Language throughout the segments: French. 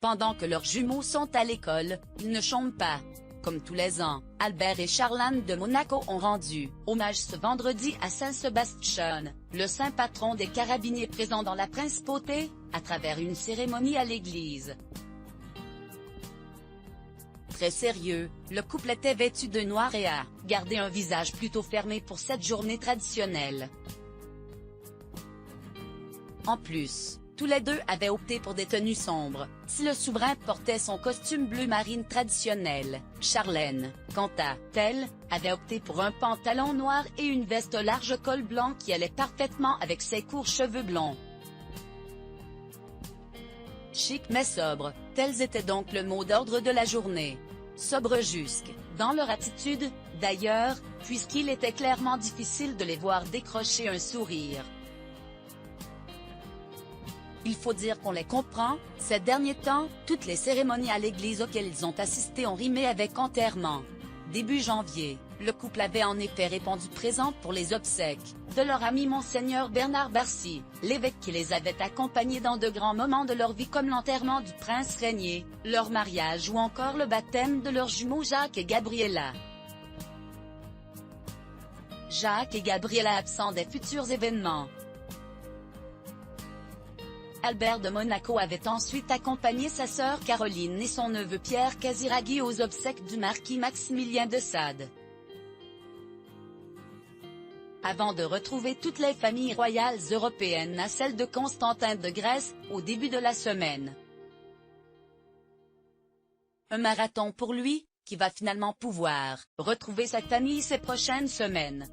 Pendant que leurs jumeaux sont à l'école, ils ne chantent pas. Comme tous les ans, Albert et Charlène de Monaco ont rendu hommage ce vendredi à Saint-Sébastien, le saint patron des carabiniers présent dans la principauté, à travers une cérémonie à l'église. Très sérieux, le couple était vêtu de noir et a gardé un visage plutôt fermé pour cette journée traditionnelle. En plus, tous les deux avaient opté pour des tenues sombres. Si le souverain portait son costume bleu marine traditionnel, Charlène, quant à elle, avait opté pour un pantalon noir et une veste large col blanc qui allait parfaitement avec ses courts cheveux blonds. Chic mais sobre, tels étaient donc le mot d'ordre de la journée. Sobre jusque dans leur attitude, d'ailleurs, puisqu'il était clairement difficile de les voir décrocher un sourire. Il faut dire qu'on les comprend, ces derniers temps, toutes les cérémonies à l'église auxquelles ils ont assisté ont rimé avec enterrement. Début janvier, le couple avait en effet répondu présent pour les obsèques de leur ami Monseigneur Bernard Barcy, l'évêque qui les avait accompagnés dans de grands moments de leur vie comme l'enterrement du prince Régnier, leur mariage ou encore le baptême de leurs jumeaux Jacques et Gabriella. Jacques et Gabriella absents des futurs événements. Albert de Monaco avait ensuite accompagné sa sœur Caroline et son neveu Pierre Casiraghi aux obsèques du marquis Maximilien de Sade. Avant de retrouver toutes les familles royales européennes à celle de Constantin de Grèce, au début de la semaine. Un marathon pour lui, qui va finalement pouvoir retrouver sa famille ces prochaines semaines.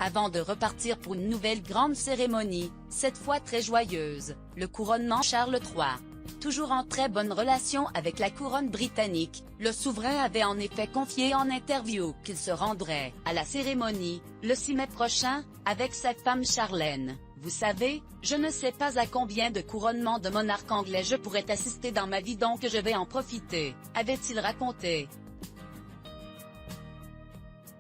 Avant de repartir pour une nouvelle grande cérémonie, cette fois très joyeuse, le couronnement Charles III. Toujours en très bonne relation avec la couronne britannique, le souverain avait en effet confié en interview qu'il se rendrait à la cérémonie, le 6 mai prochain, avec sa femme Charlène. Vous savez, je ne sais pas à combien de couronnements de monarques anglais je pourrais assister dans ma vie donc je vais en profiter, avait-il raconté.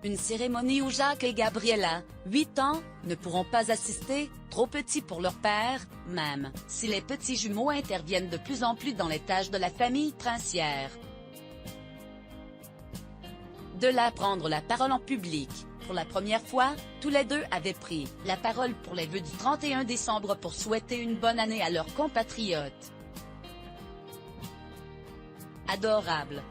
Une cérémonie où Jacques et Gabriella, 8 ans, ne pourront pas assister, trop petits pour leur père, même si les petits jumeaux interviennent de plus en plus dans les tâches de la famille princière. De là à prendre la parole en public, pour la première fois, tous les deux avaient pris la parole pour les vœux du 31 décembre pour souhaiter une bonne année à leurs compatriotes. Adorable.